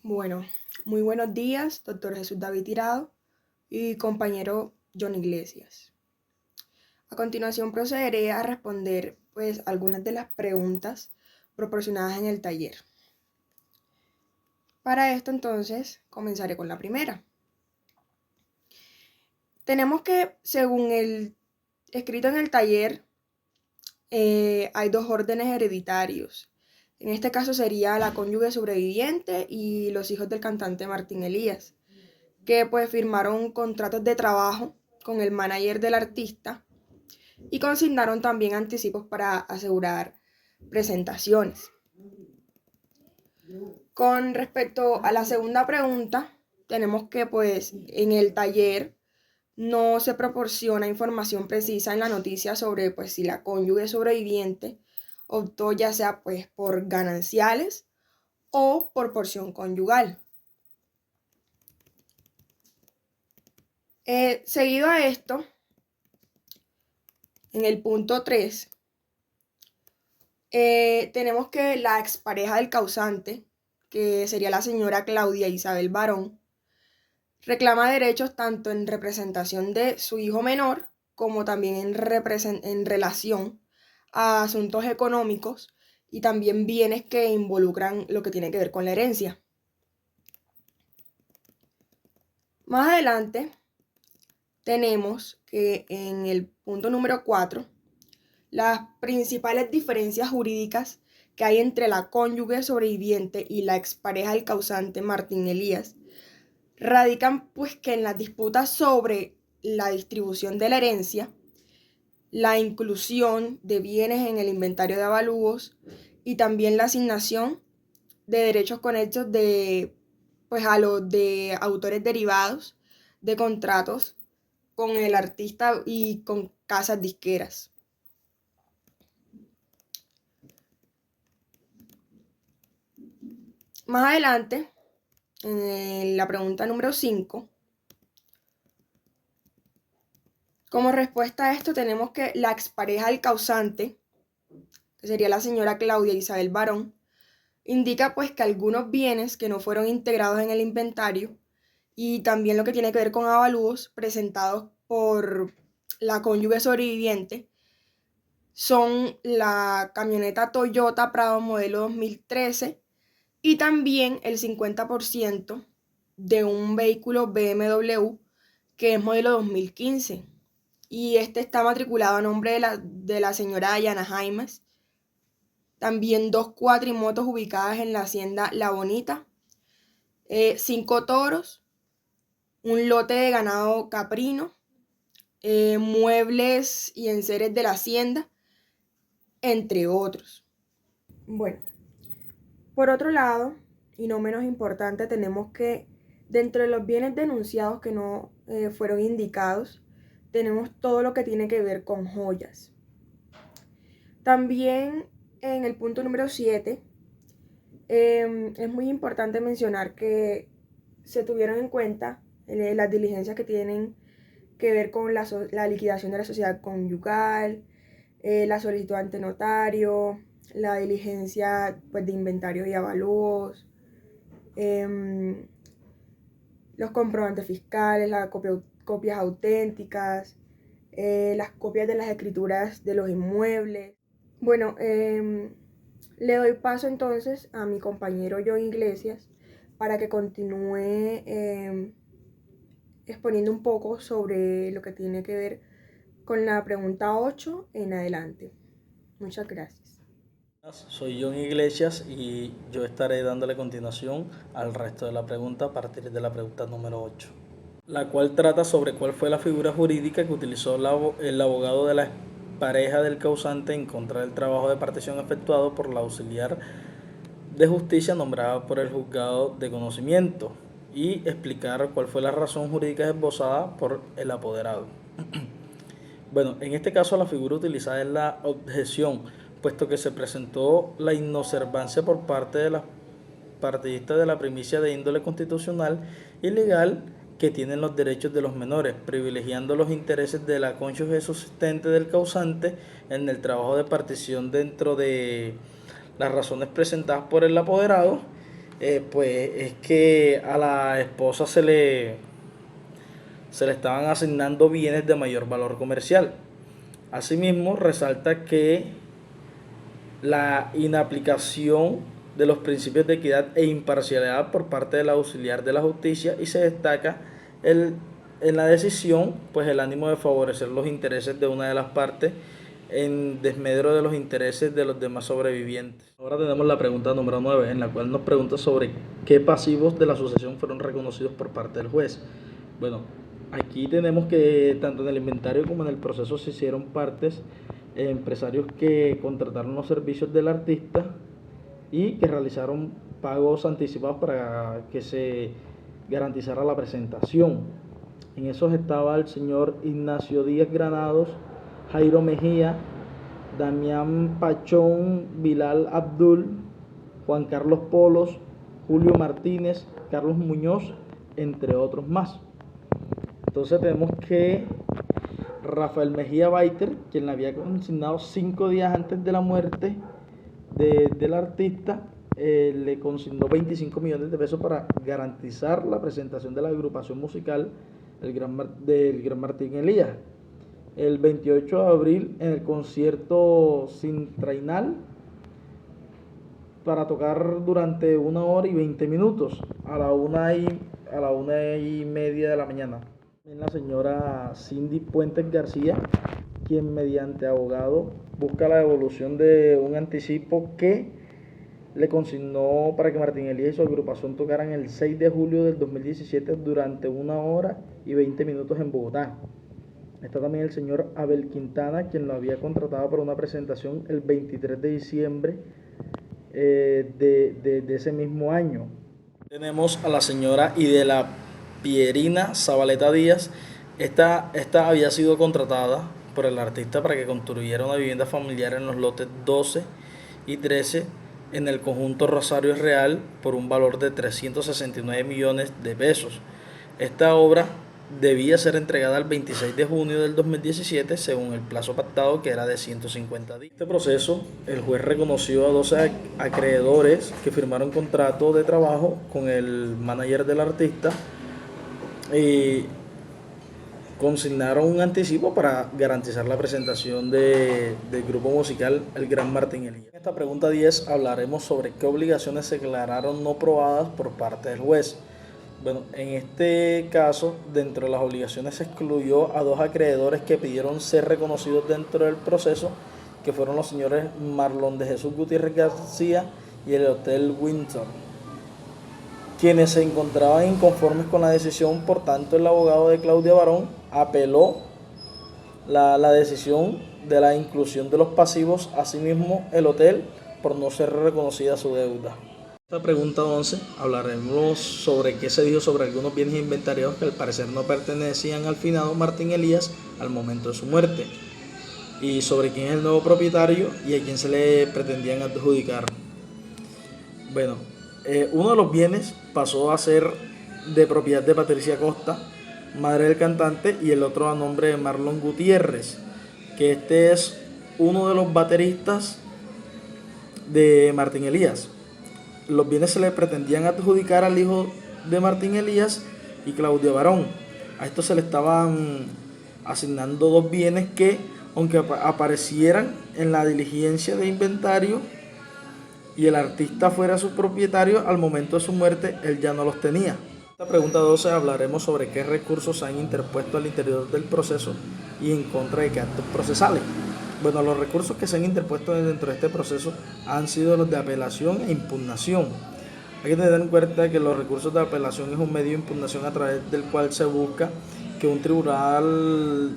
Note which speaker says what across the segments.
Speaker 1: Bueno, muy buenos días, doctor Jesús David Tirado y compañero John Iglesias. A continuación procederé a responder algunas de las preguntas proporcionadas en el taller. Para esto entonces comenzaré con la primera. Tenemos que, según el escrito en el taller, hay dos órdenes hereditarios. En este caso sería la cónyuge sobreviviente y los hijos del cantante Martín Elías, que firmaron contratos de trabajo con el manager del artista y consignaron también anticipos para asegurar presentaciones. Con respecto a la segunda pregunta, tenemos que en el taller no se proporciona información precisa en la noticia sobre si la cónyuge sobreviviente optó ya sea por gananciales o por porción conyugal. Seguido a esto, en el punto 3, tenemos que la expareja del causante, que sería la señora Claudia Isabel Barón, reclama derechos tanto en representación de su hijo menor como también en relación a asuntos económicos y también bienes que involucran lo que tiene que ver con la herencia. Más adelante tenemos que en el punto número 4, las principales diferencias jurídicas que hay entre la cónyuge sobreviviente y la expareja del causante Martín Elías radican que en las disputas sobre la distribución de la herencia, la inclusión de bienes en el inventario de avalúos y también la asignación de derechos conexos a los de autores derivados de contratos con el artista y con casas disqueras. Más adelante, en la pregunta número 5, como respuesta a esto tenemos que la expareja del causante, que sería la señora Claudia Isabel Barón, indica que algunos bienes que no fueron integrados en el inventario y también lo que tiene que ver con avalúos presentados por la cónyuge sobreviviente son la camioneta Toyota Prado modelo 2013 y también el 50% de un vehículo BMW que es modelo 2015 y este está matriculado a nombre de la señora Dayana Jaimes. También 2 cuatrimotos ubicadas en la hacienda La Bonita, 5 toros, un lote de ganado caprino, muebles y enseres de la hacienda, entre otros. Bueno, por otro lado, y no menos importante, tenemos que dentro de los bienes denunciados que no fueron indicados, tenemos todo lo que tiene que ver con joyas. También en el punto número 7, es muy importante mencionar que se tuvieron en cuenta las diligencias que tienen que ver con la liquidación de la sociedad conyugal, la solicitud ante notario, la diligencia de inventarios y avalúos, los comprobantes fiscales, las copias auténticas, las copias de las escrituras de los inmuebles. Bueno, le doy paso entonces a mi compañero John Iglesias para que continúe exponiendo un poco sobre lo que tiene que ver con la pregunta 8 en adelante. Muchas gracias.
Speaker 2: Soy John Iglesias y yo estaré dándole continuación al resto de la pregunta a partir de la pregunta número 8, la cual trata sobre cuál fue la figura jurídica que utilizó el abogado de la pareja del causante en contra del trabajo de partición efectuado por la auxiliar de justicia nombrada por el juzgado de conocimiento y explicar cuál fue la razón jurídica esbozada por el apoderado. Bueno, en este caso la figura utilizada es la objeción, puesto que se presentó la inobservancia por parte de las partidistas de la primicia de índole constitucional y legal que tienen los derechos de los menores, privilegiando los intereses de la cónyuge subsistente del causante en el trabajo de partición dentro de las razones presentadas por el apoderado pues es que a la esposa se le estaban asignando bienes de mayor valor comercial. Asimismo, resalta que la inaplicación de los principios de equidad e imparcialidad por parte del auxiliar de la justicia, y se destaca en la decisión pues el ánimo de favorecer los intereses de una de las partes en desmedro de los intereses de los demás sobrevivientes. Ahora tenemos la pregunta número 9, en la cual nos pregunta sobre qué pasivos de la sucesión fueron reconocidos por parte del juez. Bueno, aquí tenemos que tanto en el inventario como en el proceso se hicieron partes empresarios que contrataron los servicios del artista y que realizaron pagos anticipados para que se garantizara la presentación. En esos estaba el señor Ignacio Díaz Granados, Jairo Mejía, Damián Pachón, Bilal Abdul, Juan Carlos Polos, Julio Martínez, Carlos Muñoz, entre otros más. Entonces tenemos que Rafael Mejía Baiter, quien le había consignado 5 días antes de la muerte del artista, le consignó 25 millones de pesos para garantizar la presentación de la agrupación musical del Gran Martín Elías. El 28 de abril, en el concierto Sintrainal, para tocar durante 1 hora y 20 minutos, a la 1:30 de la mañana. La señora Cindy Puentes García, quien mediante abogado busca la devolución de un anticipo que le consignó para que Martín Elías y su agrupación tocaran el 6 de julio del 2017 durante 1 hora y 20 minutos en Bogotá. Está también el señor Abel Quintana, quien lo había contratado para una presentación el 23 de diciembre de ese mismo año. Tenemos a la señora Idela Pierina Zabaleta Díaz. Esta había sido contratada por el artista para que construyera una vivienda familiar en los lotes 12 y 13 en el conjunto Rosario Real por un valor de 369 millones de pesos. Esta obra debía ser entregada el 26 de junio del 2017 según el plazo pactado, que era de 150 días. En este proceso, el juez reconoció a 12 acreedores que firmaron contrato de trabajo con el manager del artista y consignaron un anticipo para garantizar la presentación del grupo musical El Gran Martín Elías. En esta pregunta 10 hablaremos sobre qué obligaciones se declararon no probadas por parte del juez. Bueno, en este caso, dentro de las obligaciones se excluyó a 2 acreedores que pidieron ser reconocidos dentro del proceso, que fueron los señores Marlon de Jesús Gutiérrez García y el Hotel Windsor, quienes se encontraban inconformes con la decisión. Por tanto, el abogado de Claudia Barón apeló la decisión de la inclusión de los pasivos. Asimismo, el hotel, por no ser reconocida su deuda. En esta pregunta 11 hablaremos sobre qué se dijo sobre algunos bienes inventariados que al parecer no pertenecían al finado Martín Elías al momento de su muerte, y sobre quién es el nuevo propietario y a quién se le pretendían adjudicar. Bueno, uno de los bienes pasó a ser de propiedad de Patricia Costa, madre del cantante, y el otro a nombre de Marlon Gutiérrez, que este es uno de los bateristas de Martín Elías. Los bienes se le pretendían adjudicar al hijo de Martín Elías y Claudia Barón. A esto se le estaban asignando 2 bienes que, aunque aparecieran en la diligencia de inventario y el artista fuera su propietario, al momento de su muerte él ya no los tenía. En esta pregunta 12 hablaremos sobre qué recursos se han interpuesto al interior del proceso y en contra de qué actos procesales. Bueno, los recursos que se han interpuesto dentro de este proceso han sido los de apelación e impugnación. Hay que tener en cuenta que los recursos de apelación es un medio de impugnación a través del cual se busca que un tribunal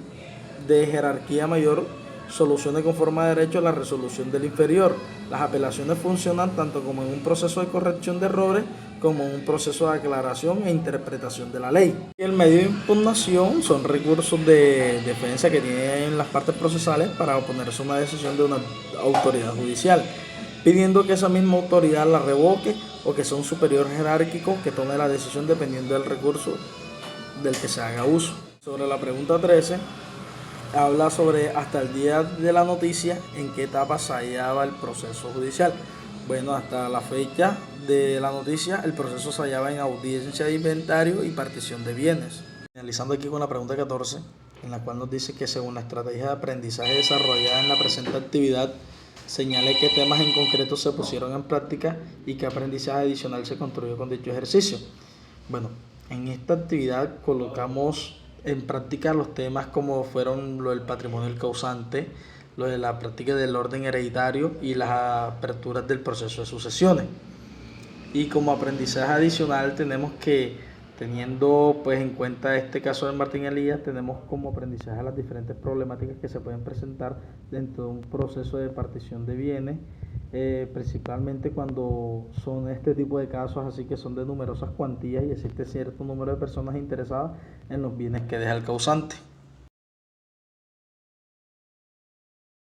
Speaker 2: de jerarquía mayor solucione con forma de derecho la resolución del inferior. Las apelaciones funcionan tanto como en un proceso de corrección de errores como en un proceso de aclaración e interpretación de la ley. Y el medio de impugnación son recursos de defensa que tienen las partes procesales para oponerse a una decisión de una autoridad judicial, pidiendo que esa misma autoridad la revoque o que sea un superior jerárquico que tome la decisión dependiendo del recurso del que se haga uso. Sobre la pregunta 13, habla sobre hasta el día de la noticia en qué etapa se hallaba el proceso judicial. Bueno, hasta la fecha de la noticia, el proceso se hallaba en audiencia de inventario y partición de bienes. Finalizando aquí con la pregunta 14, en la cual nos dice que según la estrategia de aprendizaje desarrollada en la presente actividad, señale qué temas en concreto se pusieron en práctica y qué aprendizaje adicional se construyó con dicho ejercicio. Bueno, en esta actividad colocamos en práctica los temas como fueron lo del patrimonio del causante, lo de la práctica del orden hereditario y las aperturas del proceso de sucesiones. Y como aprendizaje adicional tenemos que, teniendo pues en cuenta este caso de Martín Elías, tenemos como aprendizaje las diferentes problemáticas que se pueden presentar dentro de un proceso de partición de bienes, principalmente cuando son este tipo de casos así que son de numerosas cuantías y existe cierto número de personas interesadas en los bienes que deja el causante.